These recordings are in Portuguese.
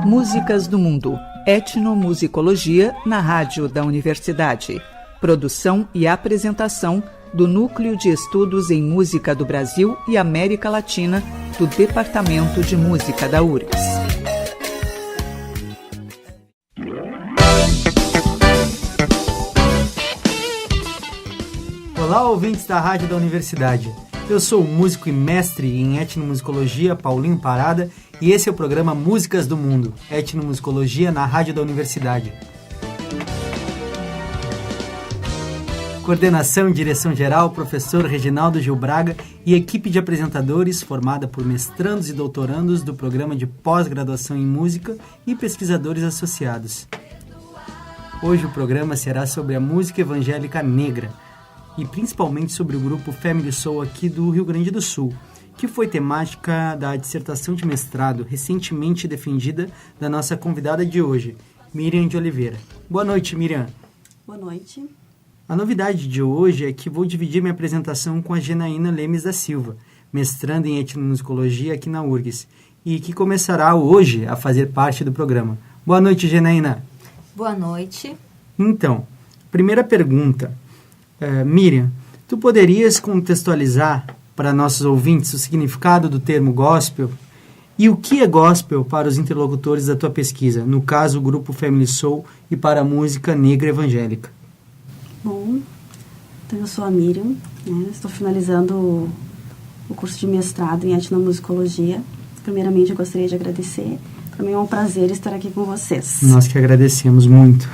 Músicas do Mundo, etnomusicologia na rádio da universidade. Produção e apresentação do Núcleo de Estudos em Música do Brasil e América Latina do Departamento de Música da URGS. Olá, ouvintes da rádio da universidade. Eu sou o músico e mestre em etnomusicologia, Paulinho Parada, e esse é o programa Músicas do Mundo, etnomusicologia na rádio da universidade. Coordenação e direção geral, professor Reginaldo Gil Braga e equipe de apresentadores formada por mestrandos e doutorandos do programa de pós-graduação em música e pesquisadores associados. Hoje o programa será sobre a música evangélica negra, e principalmente sobre o grupo Family Soul aqui do Rio Grande do Sul, que foi temática da dissertação de mestrado recentemente defendida da nossa convidada de hoje, Miriam de Oliveira. Boa noite, Miriam. Boa noite. A novidade de hoje é que vou dividir minha apresentação com a Janaína Lemes da Silva, mestranda em etnomusicologia aqui na URGS, e que começará hoje a fazer parte do programa. Boa noite, Janaína. Boa noite. Então, primeira pergunta. Miriam, tu poderias contextualizar para nossos ouvintes o significado do termo gospel e o que é gospel para os interlocutores da tua pesquisa, no caso o grupo Family Soul e para a música negra evangélica? Bom, então eu sou a Miriam, né? Estou finalizando o curso de mestrado em etnomusicologia. Primeiramente eu gostaria de agradecer, para mim é um prazer estar aqui com vocês. Nós que agradecemos muito.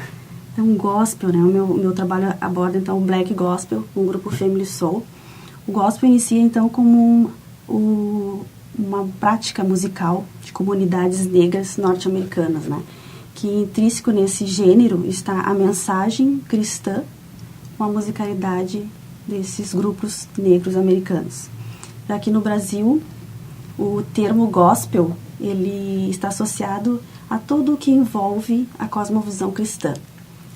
Então, gospel, né? O meu trabalho aborda, então, o Black Gospel, um grupo Family Soul. O gospel inicia, então, como uma prática musical de comunidades negras norte-americanas, né? Que intrínseco nesse gênero está a mensagem cristã com a musicalidade desses grupos negros americanos. Aqui no Brasil, o termo gospel, ele está associado a tudo o que envolve a cosmovisão cristã.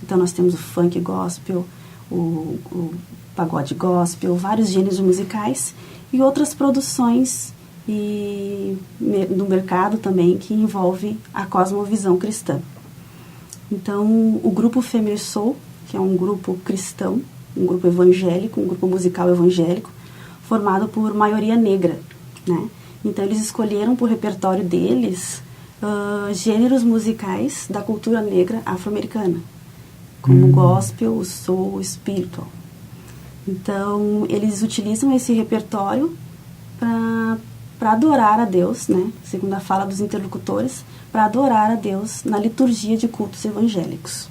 Então, nós temos o funk gospel, o pagode gospel, vários gêneros musicais e outras produções no mercado também que envolve a cosmovisão cristã. Então, o grupo Family Soul, que é um grupo cristão, um grupo evangélico, um grupo musical evangélico, formado por maioria negra, né? Então, eles escolheram para o repertório deles gêneros musicais da cultura negra afro-americana, como o gospel, o soul, o spiritual. Então, eles utilizam esse repertório para adorar a Deus, né? Segundo a fala dos interlocutores, para adorar a Deus na liturgia de cultos evangélicos.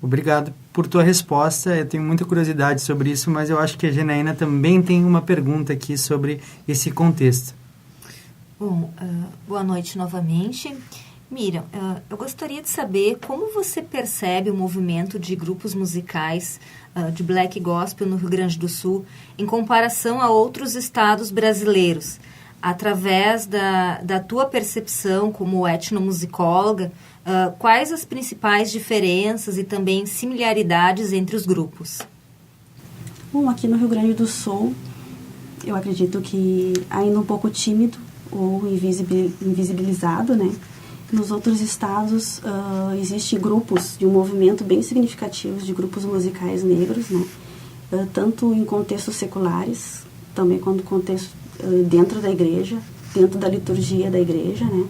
Obrigado por tua resposta. Eu tenho muita curiosidade sobre isso, mas eu acho que a Janaína também tem uma pergunta aqui sobre esse contexto. Bom, boa noite novamente. Miriam, eu gostaria de saber como você percebe o movimento de grupos musicais de Black Gospel no Rio Grande do Sul em comparação a outros estados brasileiros, através da tua percepção como etnomusicóloga, quais as principais diferenças e também similaridades entre os grupos? Bom, aqui no Rio Grande do Sul, eu acredito que ainda um pouco tímido ou invisibilizado, né? Nos outros estados, existem grupos de um movimento bem significativos de grupos musicais negros, né? Tanto em contextos seculares, também quanto contexto dentro da igreja, dentro da liturgia da igreja, né?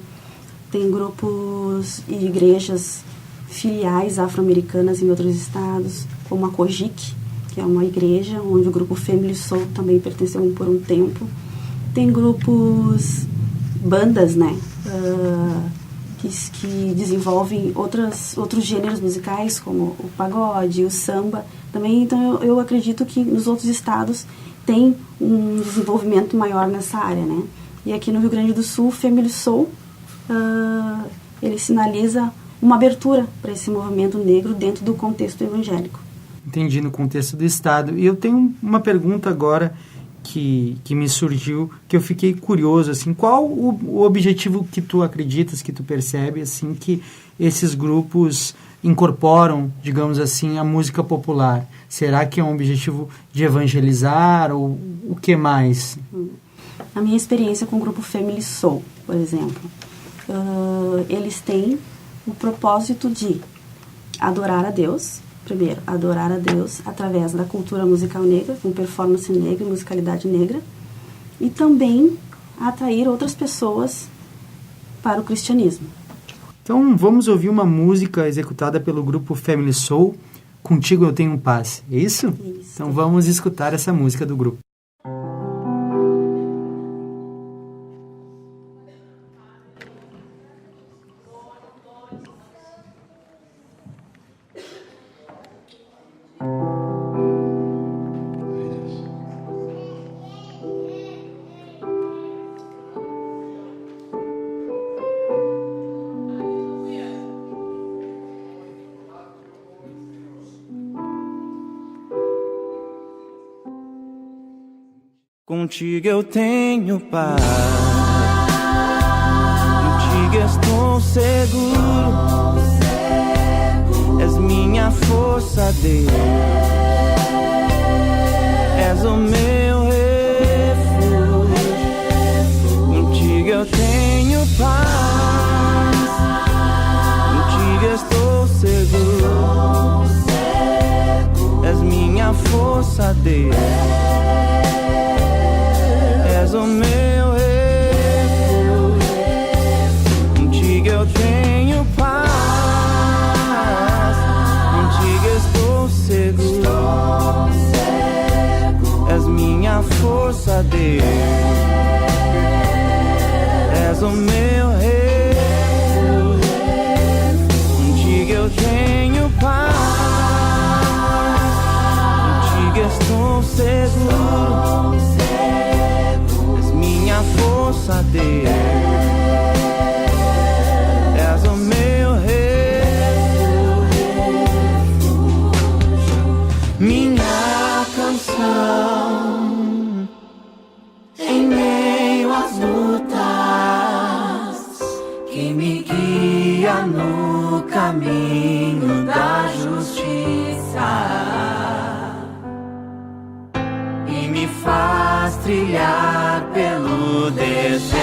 Tem grupos e igrejas filiais afro-americanas em outros estados, como a Cojic, que é uma igreja onde o grupo Family Soul também pertenceu por um tempo. Tem grupos, bandas, né? Que desenvolvem outros gêneros musicais, como o pagode, o samba. Também, então, eu acredito que nos outros estados tem um desenvolvimento maior nessa área, né? E aqui no Rio Grande do Sul, o Family Soul, ele sinaliza uma abertura para esse movimento negro dentro do contexto evangélico. Entendi, no contexto do estado. E eu tenho uma pergunta agora que me surgiu, que eu fiquei curioso, assim, qual o objetivo que tu acreditas, que tu percebe, assim, que esses grupos incorporam, digamos assim, a música popular? Será que é um objetivo de evangelizar ou o que mais? A minha experiência com o grupo Family Soul, por exemplo, eles têm o propósito de adorar a Deus, primeiro, adorar a Deus através da cultura musical negra, com performance negra, musicalidade negra, e também atrair outras pessoas para o cristianismo. Então vamos ouvir uma música executada pelo grupo Family Soul, Contigo Eu Tenho Paz, é isso? Isso. Então vamos escutar essa música do grupo. Contigo eu tenho paz, contigo estou seguro, és minha força, Deus, és o meu refúgio. Contigo eu tenho paz, contigo estou seguro, és minha força, Deus, és o meu refúgio. Contigo eu tenho paz, contigo estou seguro, és minha força, Deus, és o meu refúgio. Contigo eu tenho paz, contigo estou seguro, minha força, Deus, és o meu refúgio, minha canção em meio às lutas, que me guia no caminho da justiça e me faz trilhar pelo deserto.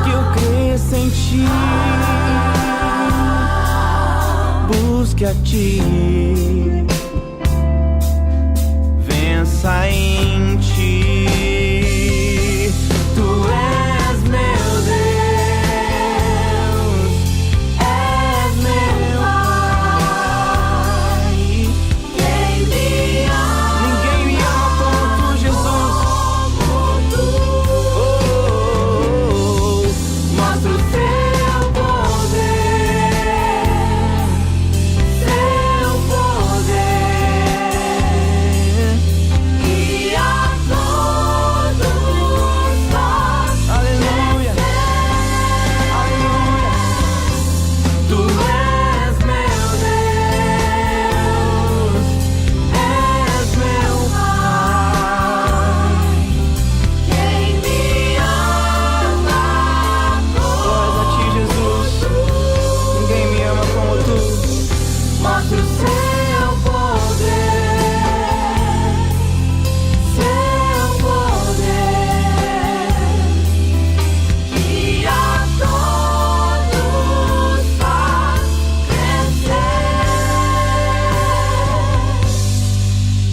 Que eu cresça em ti, busque a ti, vença em ti. Tu és meu Deus, és meu Pai. Ninguém me ama como tu, Jesus. Mostra o teu poder e a todos nós. Aleluia, aleluia. Tu és meu Deus, és meu Pai. Quem me ama, glórias a ti, Jesus. Ninguém me ama como tu. Mostra o seu poder e a todos faz crescer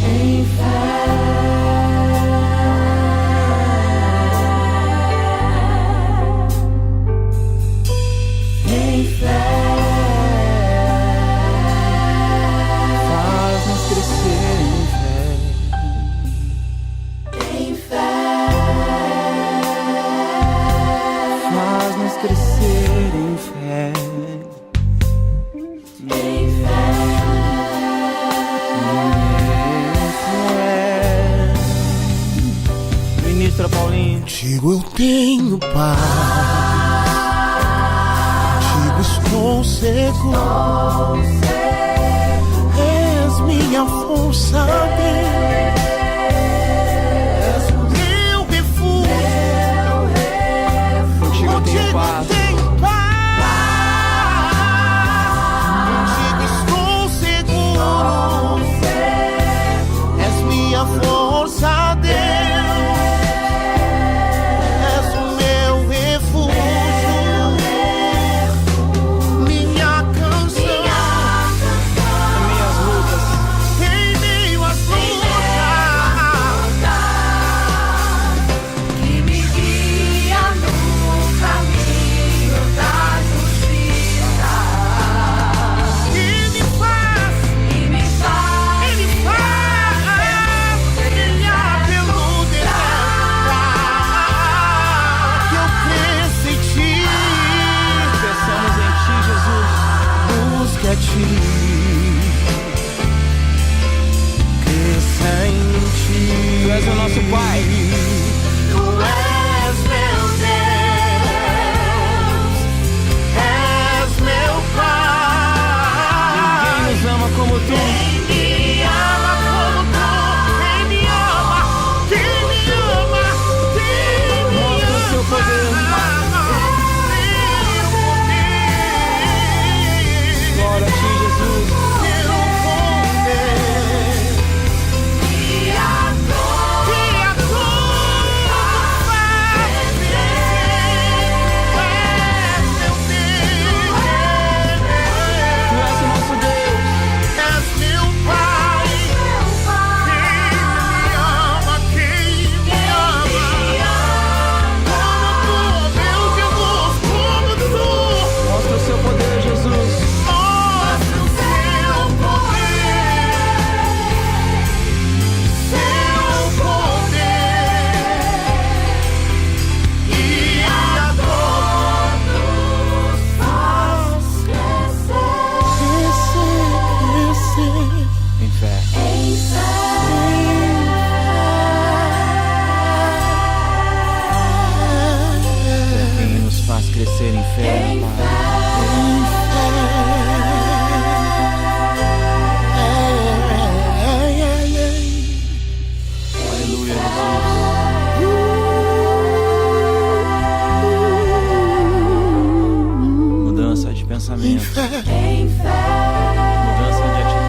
em fé. Em fé, faz-nos crescer em fé. Em fé, faz-nos crescer em fé. Em fé, Ministra Paulinho. Contigo eu tenho paz, contigo estou seguro, és minha força, Deus, és o meu refúgio. Contigo eu tenho paz. Tenho paz, contigo estou seguro, és minha força, Deus, és nosso Pai. Tu és meu Deus, és meu Pai. Ninguém nos ama como tu. Quem me ama como tu, quem me ama, quem me ama, quem me Mostra o seu poder. Glória a ti, Jesus. Crescer em fé, aleluia, Jesus. Mudança de pensamento, mudança de atitude.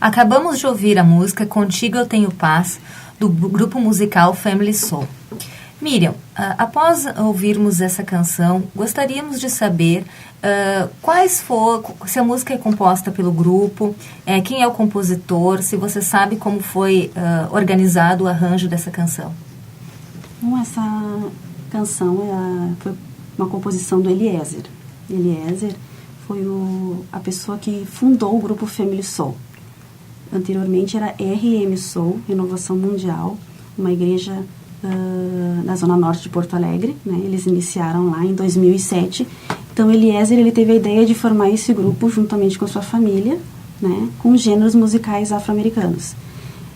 Acabamos de ouvir a música Contigo Eu Tenho Paz, do grupo musical Family Soul. Miriam, após ouvirmos essa canção, gostaríamos de saber se a música é composta pelo grupo, quem é o compositor, se você sabe como foi organizado o arranjo dessa canção. Bom, essa canção foi uma composição do Eliezer. Eliezer foi a pessoa que fundou o grupo Family Soul. Anteriormente era RM Soul, Renovação Mundial, uma igreja na zona norte de Porto Alegre, né? Eles iniciaram lá em 2007. Então Eliezer ele teve a ideia de formar esse grupo juntamente com sua família, né? Com gêneros musicais afro-americanos.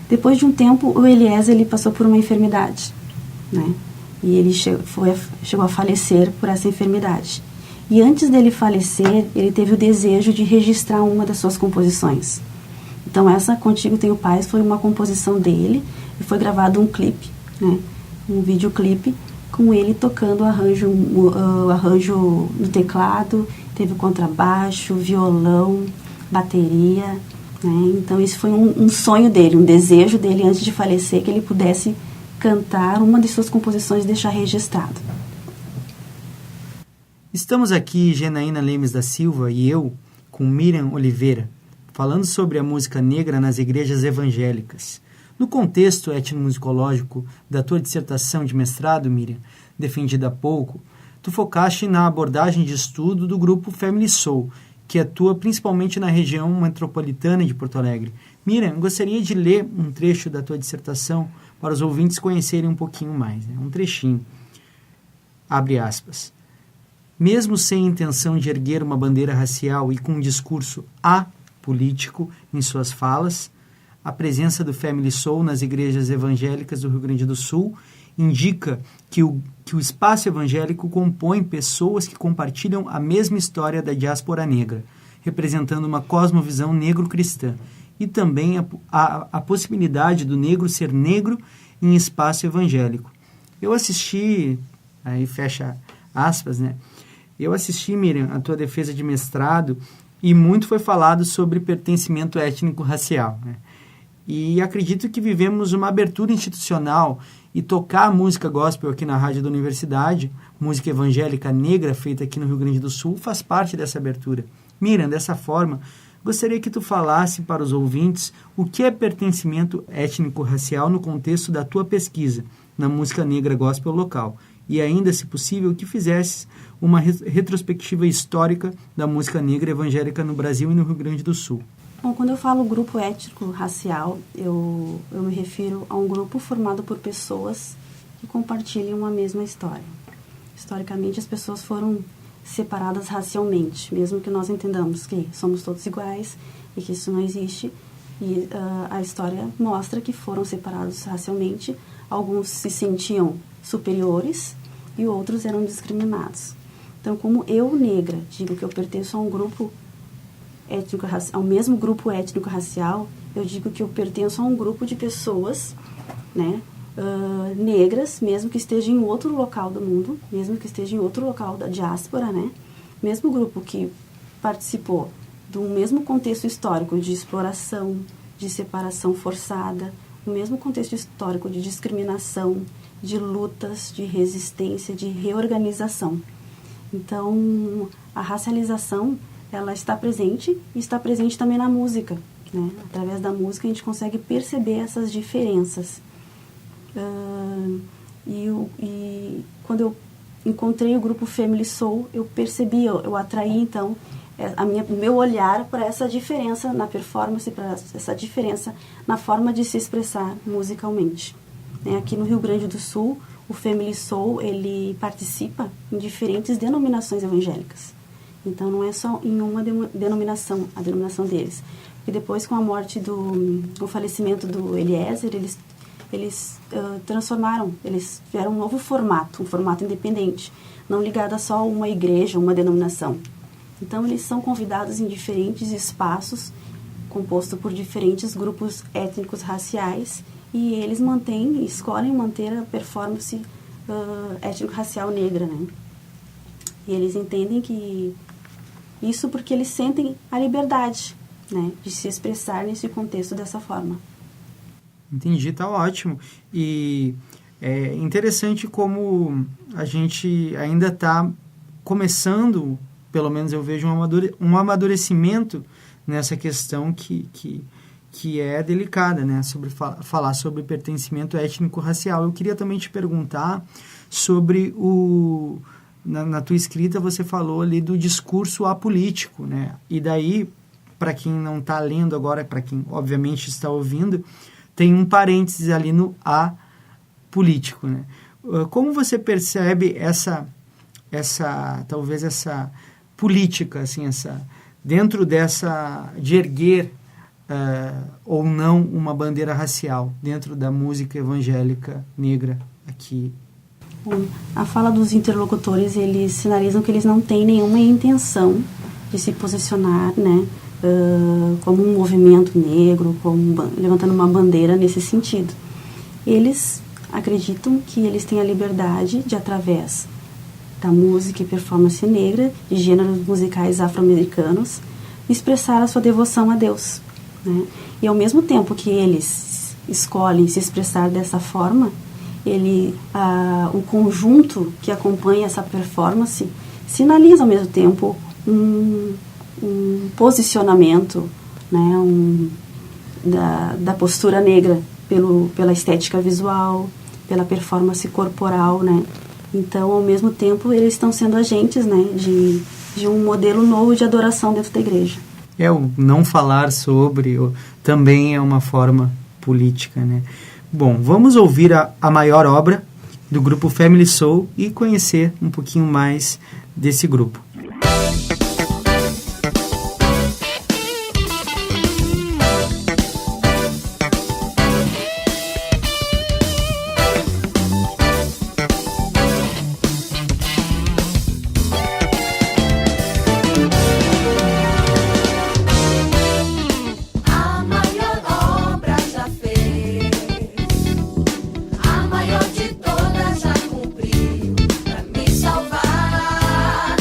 Depois de um tempo, o Eliezer ele passou por uma enfermidade, né? E ele chegou a falecer por essa enfermidade. E antes dele falecer, ele teve o desejo de registrar uma das suas composições. Então essa Contigo Tenho Paz foi uma composição dele e foi gravado um clipe, né? Um videoclipe com ele tocando o arranjo no teclado, teve contrabaixo, violão, bateria, né? Então esse foi um sonho dele, um desejo dele antes de falecer, que ele pudesse cantar uma de suas composições e deixar registrado. Estamos aqui, Genaína Lemes da Silva e eu, com Miriam Oliveira, falando sobre a música negra nas igrejas evangélicas. No contexto etnomusicológico da tua dissertação de mestrado, Miriam, defendida há pouco, tu focaste na abordagem de estudo do grupo Family Soul, que atua principalmente na região metropolitana de Porto Alegre. Miriam, gostaria de ler um trecho da tua dissertação para os ouvintes conhecerem um pouquinho mais, né? Um trechinho. Abre aspas. Mesmo sem intenção de erguer uma bandeira racial e com um discurso político em suas falas, a presença do Family Soul nas igrejas evangélicas do Rio Grande do Sul indica que o espaço evangélico compõe pessoas que compartilham a mesma história da diáspora negra, representando uma cosmovisão negro-cristã, e também a possibilidade do negro ser negro em espaço evangélico. Eu assisti, aí fecha aspas, né? Eu assisti, Miriam, a tua defesa de mestrado, e muito foi falado sobre pertencimento étnico-racial, né? E acredito que vivemos uma abertura institucional, e tocar a música gospel aqui na rádio da universidade, música evangélica negra feita aqui no Rio Grande do Sul, faz parte dessa abertura. Miriam, dessa forma, gostaria que tu falasse para os ouvintes o que é pertencimento étnico-racial no contexto da tua pesquisa na música negra gospel local, e ainda, se possível, que fizesses uma retrospectiva histórica da música negra evangélica no Brasil e no Rio Grande do Sul. Bom, quando eu falo grupo étnico-racial, eu me refiro a um grupo formado por pessoas que compartilham uma mesma história. Historicamente, as pessoas foram separadas racialmente, mesmo que nós entendamos que somos todos iguais e que isso não existe. E a história mostra que foram separados racialmente. Alguns se sentiam superiores e outros eram discriminados. Então, como eu, negra, digo que eu pertenço a um grupo ao mesmo grupo étnico-racial, eu digo que eu pertenço a um grupo de pessoas, né, negras, mesmo que esteja em outro local do mundo, mesmo que esteja em outro local da diáspora, né, mesmo grupo que participou do mesmo contexto histórico de exploração, de separação forçada, o mesmo contexto histórico de discriminação, de lutas, de resistência, de reorganização. Então, a racialização, ela está presente e está presente também na música, né? Através da música a gente consegue perceber essas diferenças. E quando eu encontrei o grupo Family Soul, eu percebi, eu atraí então o meu olhar para essa diferença na performance, para essa diferença na forma de se expressar musicalmente. Aqui no Rio Grande do Sul, o Family Soul, ele participa em diferentes denominações evangélicas. Então, não é só em uma denominação, a denominação deles. E depois, com a morte o falecimento do Eliezer, eles transformaram, eles tiveram um novo formato, um formato independente, não ligado a só uma igreja, uma denominação. Então, eles são convidados em diferentes espaços, composto por diferentes grupos étnicos raciais, e eles escolhem manter a performance étnico-racial negra, né? E eles entendem que isso porque eles sentem a liberdade, né, de se expressar nesse contexto dessa forma. Entendi, tá ótimo. E é interessante como a gente ainda está começando, pelo menos eu vejo um amadurecimento nessa questão que é delicada, né, sobre falar sobre pertencimento étnico-racial. Eu queria também te perguntar sobre na tua escrita você falou ali do discurso apolítico, né? E daí, para quem não está lendo agora, para quem obviamente está ouvindo, tem um parênteses ali no apolítico, né? Como você percebe talvez essa política, assim, dentro de erguer ou não uma bandeira racial dentro da música evangélica negra aqui? A fala dos interlocutores, eles sinalizam que eles não têm nenhuma intenção de se posicionar, né, como um movimento negro, levantando uma bandeira nesse sentido. Eles acreditam que eles têm a liberdade de, através da música e performance negra, de gêneros musicais afro-americanos, expressar a sua devoção a Deus, né? E ao mesmo tempo que eles escolhem se expressar dessa forma, o conjunto que acompanha essa performance sinaliza ao mesmo tempo um posicionamento, né, da postura negra pela estética visual, pela performance corporal, né? Então, ao mesmo tempo, eles estão sendo agentes, né, de um modelo novo de adoração dentro da igreja. O não falar sobre também é uma forma política, né? Bom, vamos ouvir a maior obra do grupo Family Soul e conhecer um pouquinho mais desse grupo. Maior de todas já cumpriu pra me salvar.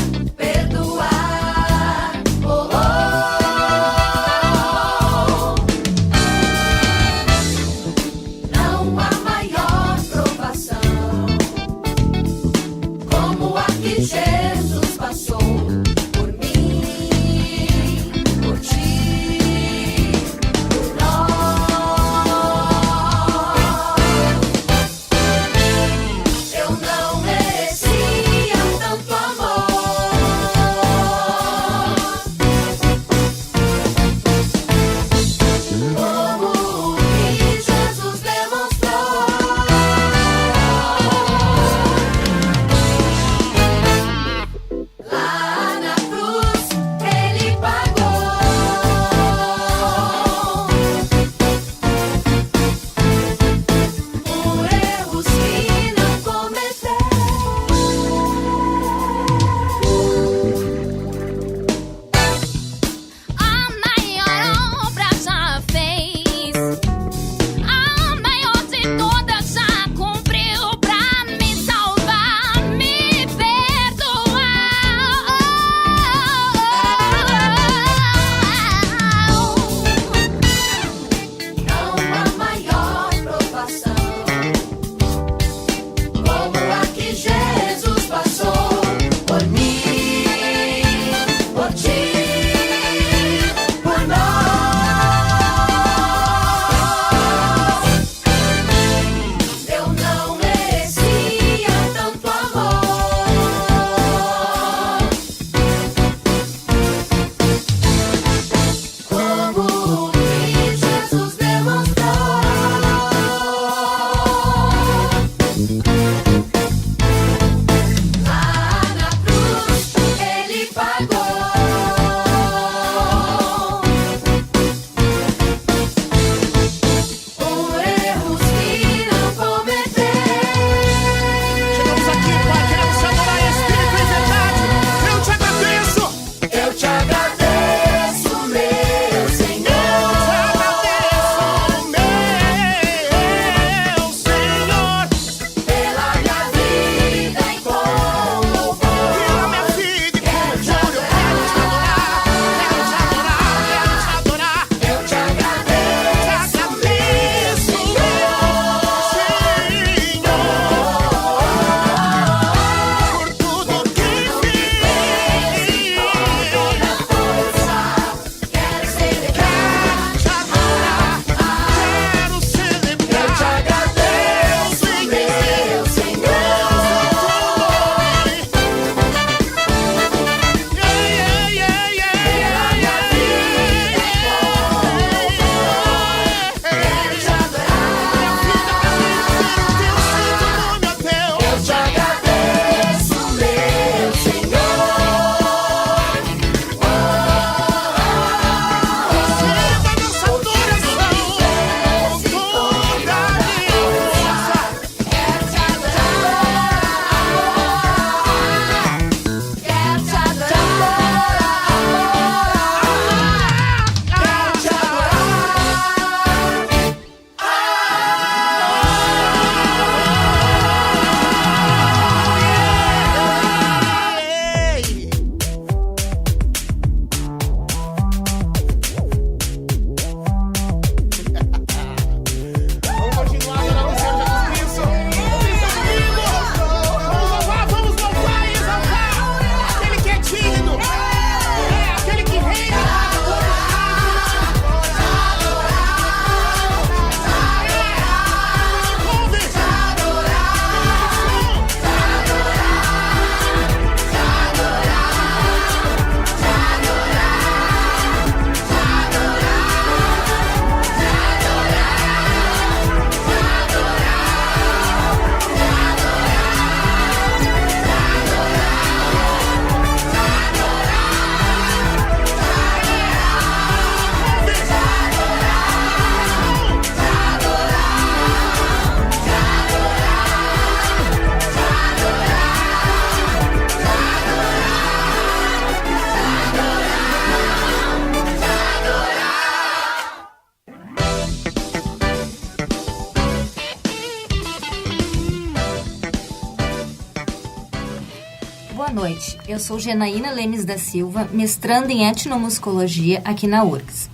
Boa noite, eu sou Genaína Lemes da Silva, mestranda em etnomusicologia aqui na URGS.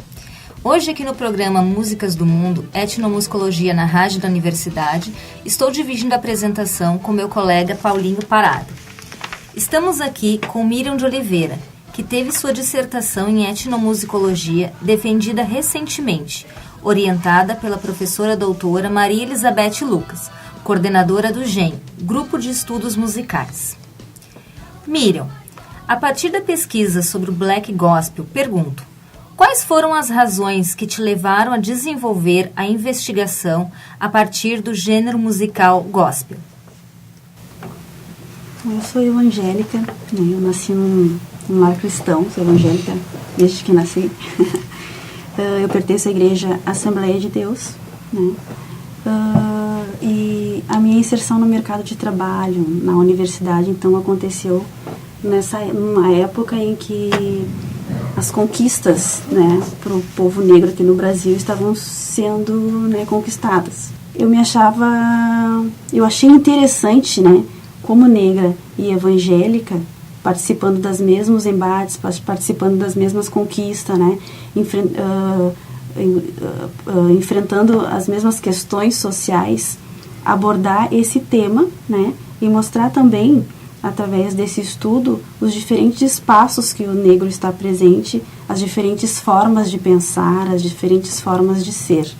Hoje aqui no programa Músicas do Mundo, Etnomusicologia na Rádio da Universidade, estou dividindo a apresentação com meu colega Paulinho Parada. Estamos aqui com Miriam de Oliveira, que teve sua dissertação em etnomusicologia defendida recentemente, orientada pela professora doutora Maria Elizabeth Lucas, coordenadora do GEM, Grupo de Estudos Musicais. Miriam, a partir da pesquisa sobre o Black Gospel, pergunto, quais foram as razões que te levaram a desenvolver a investigação a partir do gênero musical gospel? Eu sou evangélica, né? Eu nasci num lar cristão, sou evangélica desde que nasci. Eu pertenço à Igreja Assembleia de Deus, né? E a minha inserção no mercado de trabalho, na universidade, então aconteceu numa época em que as conquistas, né, para o povo negro aqui no Brasil estavam sendo, né, conquistadas. Eu achei interessante, né, como negra e evangélica, participando dos mesmos embates, participando das mesmas conquistas, né, enfrentando as mesmas questões sociais, abordar esse tema, né, e mostrar também, através desse estudo, os diferentes espaços que o negro está presente, as diferentes formas de pensar, as diferentes formas de ser.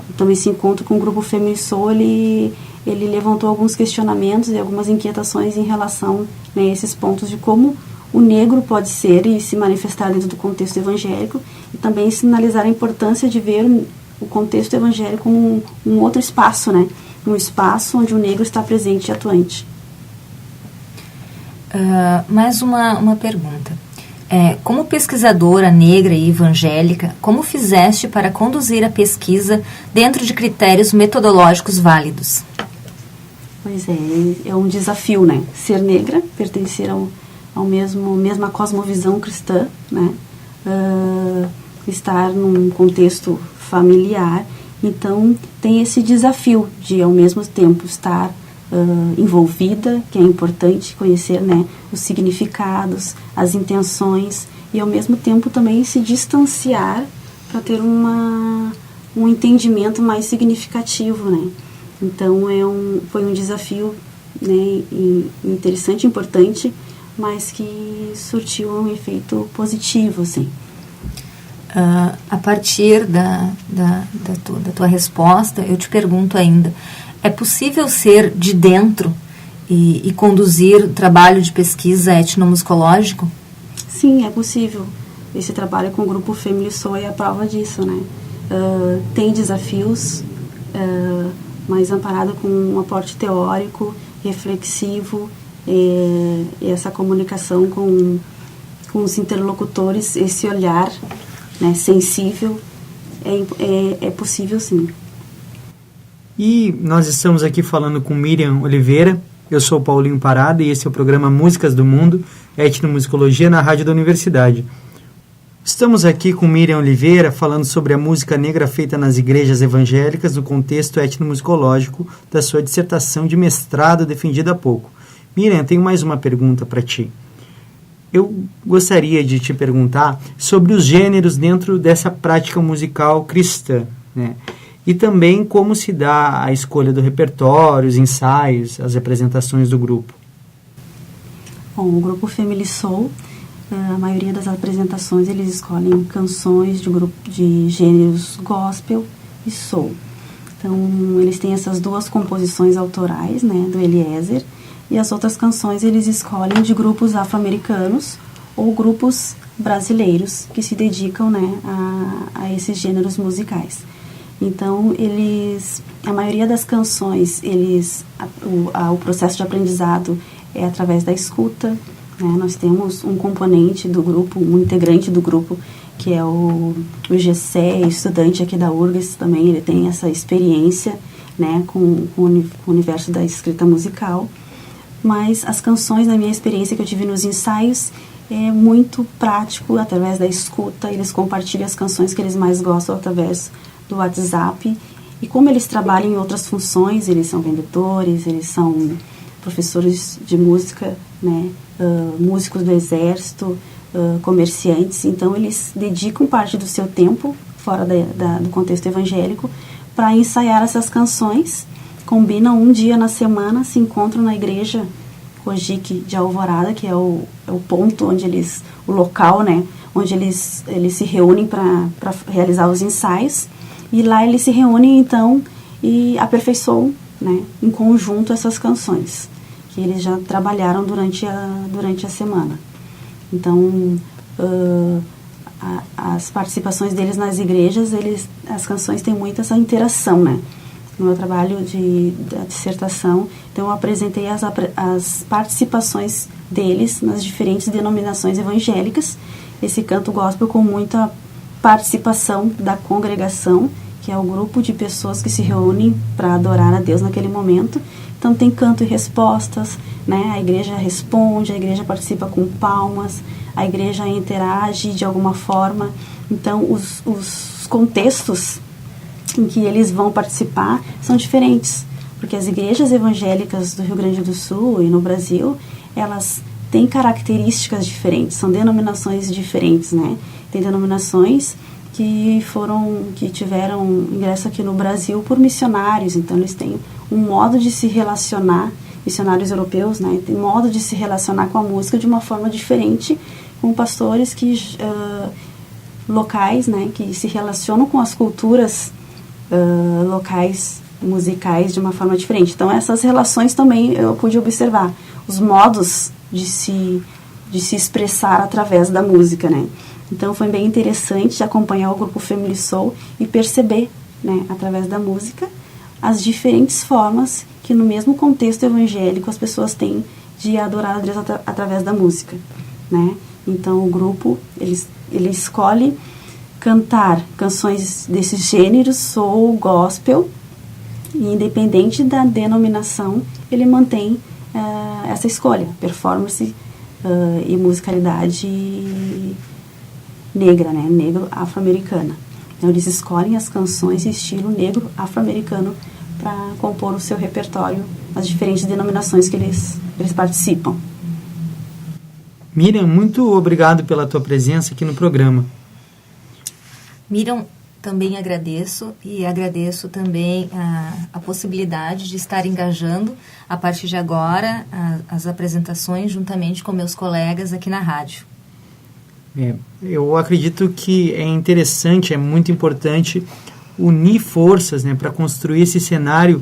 Então, esse encontro com o Grupo Femisoul, ele levantou alguns questionamentos e algumas inquietações em relação, né, a esses pontos de como o negro pode ser e se manifestar dentro do contexto evangélico, e também sinalizar a importância de ver o contexto evangélico como um outro espaço, né, um espaço onde o negro está presente e atuante. Mais uma pergunta. Como pesquisadora negra e evangélica, como fizeste para conduzir a pesquisa dentro de critérios metodológicos válidos? Pois é um desafio, né? Ser negra, pertencer ao mesma cosmovisão cristã, né? Estar num contexto familiar. Então, tem esse desafio de, ao mesmo tempo, estar envolvida, que é importante conhecer, né, os significados, as intenções, e, ao mesmo tempo, também se distanciar para ter um entendimento mais significativo, né? Então, foi um desafio, né, interessante, importante, mas que surtiu um efeito positivo, assim. A partir da tua resposta, eu te pergunto ainda, é possível ser de dentro e conduzir o trabalho de pesquisa etnomusicológico? Sim, é possível. Esse trabalho com o grupo Family Soul é a prova disso, né? Tem desafios, mas amparado com um aporte teórico, reflexivo, e essa comunicação com os interlocutores, esse olhar, né, sensível, é possível, sim. E nós estamos aqui falando com Miriam Oliveira. Eu sou Paulinho Parada e esse é o programa Músicas do Mundo, Etnomusicologia na Rádio da Universidade. Estamos aqui com Miriam Oliveira falando sobre a música negra feita nas igrejas evangélicas no contexto etnomusicológico da sua dissertação de mestrado defendida há pouco. Miriam, tenho mais uma pergunta para ti. Eu gostaria de te perguntar sobre os gêneros dentro dessa prática musical cristã, né? E também como se dá a escolha do repertório, os ensaios, as apresentações do grupo. Bom, o grupo Family Soul, a maioria das apresentações eles escolhem canções de gêneros gospel e soul. Então, eles têm essas duas composições autorais, né, do Eliezer, e as outras canções eles escolhem de grupos afro-americanos ou grupos brasileiros que se dedicam, né, a esses gêneros musicais. Então, a maioria das canções, o processo de aprendizado é através da escuta, né? Nós temos um componente do grupo, um integrante do grupo, que é o Gessé, estudante aqui da URGS também, ele tem essa experiência, né, com o universo da escrita musical. Mas as canções, na minha experiência que eu tive nos ensaios, é muito prático, através da escuta, eles compartilham as canções que eles mais gostam através do WhatsApp, e como eles trabalham em outras funções, eles são vendedores, eles são professores de música, né, músicos do exército, comerciantes, então eles dedicam parte do seu tempo, fora do contexto evangélico, para ensaiar essas canções, combinam um dia na semana, se encontram na igreja Cojique de Alvorada, que é o ponto onde o local, né, onde eles se reúnem para realizar os ensaios. E lá eles se reúnem, então, e aperfeiçoam, né, em conjunto essas canções, que eles já trabalharam durante a semana. Então, as participações deles nas igrejas, as canções têm muito essa interação, né? No meu trabalho da dissertação, então eu apresentei as participações deles nas diferentes denominações evangélicas, esse canto gospel com muita participação da congregação, que é o grupo de pessoas que se reúnem para adorar a Deus naquele momento. Então tem canto e respostas, né? A igreja responde, a igreja participa com palmas, a igreja interage de alguma forma. Então os contextos em que eles vão participar são diferentes, porque as igrejas evangélicas do Rio Grande do Sul e no Brasil, elas têm características diferentes, são denominações diferentes, né? Tem denominações que tiveram ingresso aqui no Brasil por missionários, então eles têm um modo de se relacionar, missionários europeus, né? Tem modo de se relacionar com a música de uma forma diferente, com pastores locais, né? Que se relacionam com as culturas locais musicais de uma forma diferente. Então essas relações também eu pude observar, os modos de se expressar através da música, né? Então foi bem interessante acompanhar o grupo Family Soul e perceber, né, através da música, as diferentes formas que no mesmo contexto evangélico as pessoas têm de adorar a Deus através da música, né? Então o grupo ele escolhe cantar canções desses gêneros, soul, gospel, e independente da denominação, ele mantém essa escolha, performance e musicalidade negra, né? Negro afro-americana. Então eles escolhem as canções em estilo negro afro-americano para compor o seu repertório, as diferentes denominações que eles participam. Miriam, muito obrigado pela tua presença aqui no programa. Miriam, também agradeço e agradeço também a possibilidade de estar engajando a partir de agora as apresentações juntamente com meus colegas aqui na rádio. Eu acredito que é interessante, é muito importante unir forças, né, para construir esse cenário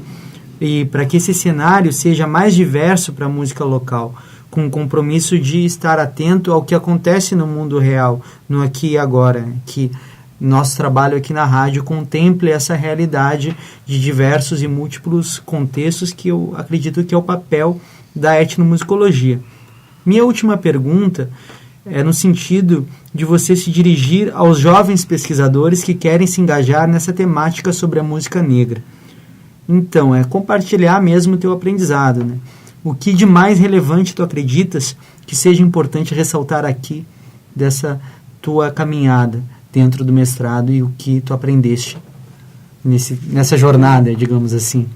e para que esse cenário seja mais diverso para a música local, com o compromisso de estar atento ao que acontece no mundo real, no aqui e agora, né, que nosso trabalho aqui na rádio contemple essa realidade de diversos e múltiplos contextos que eu acredito que é o papel da etnomusicologia. Minha última pergunta é no sentido de você se dirigir aos jovens pesquisadores que querem se engajar nessa temática sobre a música negra. Então, é compartilhar mesmo o teu aprendizado, né? O que de mais relevante tu acreditas que seja importante ressaltar aqui dessa tua caminhada dentro do mestrado e o que tu aprendeste nessa jornada, digamos assim?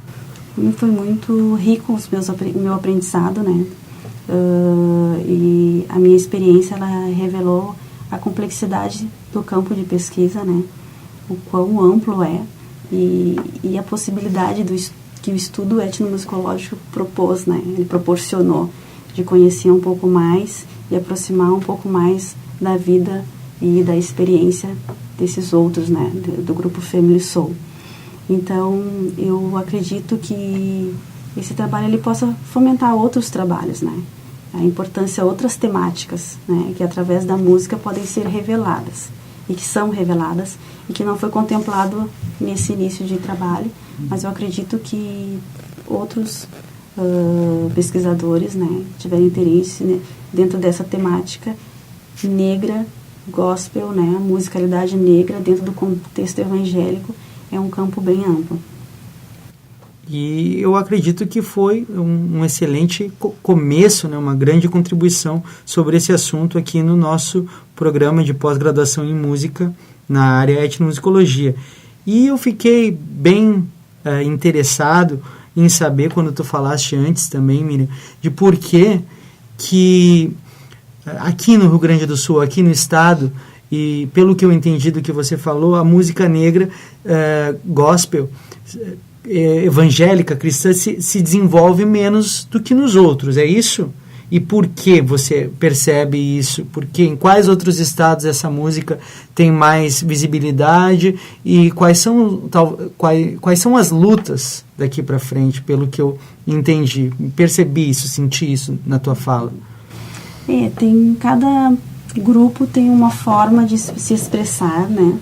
Foi muito rico o meu aprendizado, né? E a minha experiência, ela revelou a complexidade do campo de pesquisa, né? O quão amplo é e a possibilidade que o estudo etnomusicológico propôs, né? Ele proporcionou de conhecer um pouco mais e aproximar um pouco mais da vida e da experiência desses outros, né? Do grupo Family Soul. Então, eu acredito que esse trabalho ele possa fomentar outros trabalhos, né? A importância de outras temáticas, né? Que através da música podem ser reveladas e que são reveladas e que não foi contemplado nesse início de trabalho, mas eu acredito que outros pesquisadores, né, tiverem interesse, né, dentro dessa temática negra, gospel, né, a musicalidade negra dentro do contexto evangélico é um campo bem amplo. E eu acredito que foi um excelente começo, né, uma grande contribuição sobre esse assunto aqui no nosso programa de pós-graduação em música na área etnomusicologia. E eu fiquei bem interessado em saber, quando tu falaste antes também, Miriam, de por que aqui no Rio Grande do Sul, aqui no estado, e pelo que eu entendi do que você falou, a música negra, gospel, evangélica, cristã, se desenvolve menos do que nos outros, é isso? E por que você percebe isso? Porque em quais outros estados essa música tem mais visibilidade e quais são as lutas daqui para frente, pelo que eu entendi, percebi isso, senti isso na tua fala? Cada grupo tem uma forma de se expressar, né,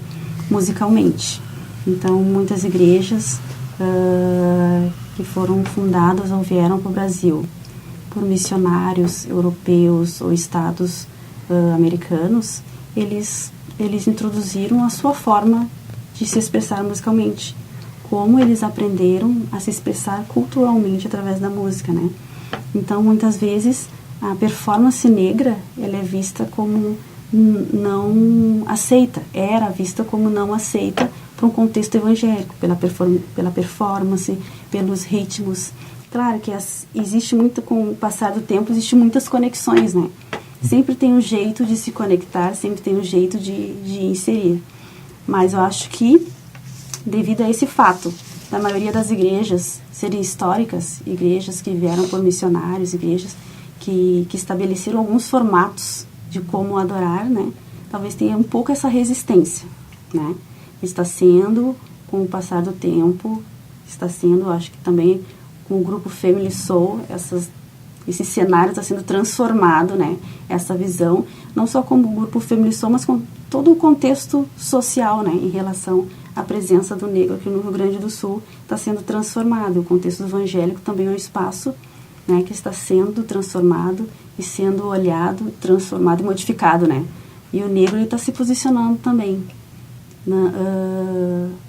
musicalmente. Então, muitas igrejas que foram fundadas ou vieram para o Brasil por missionários europeus ou estados americanos, eles introduziram a sua forma de se expressar musicalmente, como eles aprenderam a se expressar culturalmente através da música, né? Então, muitas vezes, a performance negra, ela é vista como não aceita, era vista como não aceita para um contexto evangélico, pela performance, pelos ritmos. Claro que existe muito, com o passar do tempo, existe muitas conexões, né? Sempre tem um jeito de se conectar, sempre tem um jeito de inserir. Mas eu acho que, devido a esse fato, da maioria das igrejas serem históricas, igrejas que vieram por missionários, igrejas que estabeleceram alguns formatos de como adorar, né? Talvez tenha um pouco essa resistência, né? Está sendo, com o passar do tempo, acho que também com o grupo Family Soul, esse cenário está sendo transformado, né? Essa visão, não só como o grupo Family Soul, mas com todo o contexto social, né? Em relação a presença do negro aqui no Rio Grande do Sul está sendo transformada. O contexto evangélico também é um espaço, né, que está sendo transformado e sendo olhado, transformado e modificado, né? E o negro está se posicionando também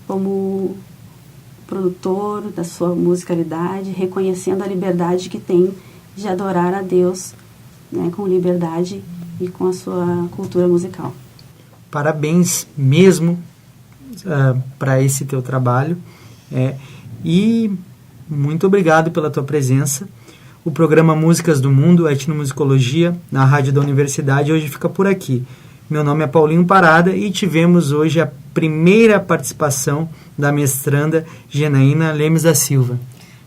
como produtor da sua musicalidade, reconhecendo a liberdade que tem de adorar a Deus, né, com liberdade e com a sua cultura musical. Parabéns mesmo para esse teu trabalho e muito obrigado pela tua presença. O programa Músicas do Mundo, Etnomusicologia, na Rádio da Universidade, hoje fica por aqui. Meu nome é Paulinho Parada e tivemos hoje a primeira participação da mestranda Genaína Lemes da Silva.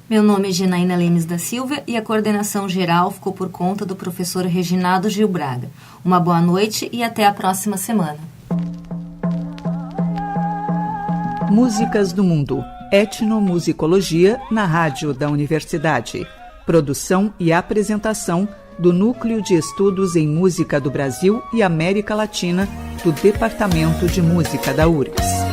Meu nome é Genaína Lemes da Silva e a coordenação geral ficou por conta do professor Reginaldo Gil Braga. Uma boa noite e até a próxima semana. Músicas do Mundo, Etnomusicologia, na Rádio da Universidade. Produção e apresentação do Núcleo de Estudos em Música do Brasil e América Latina, do Departamento de Música da URGS.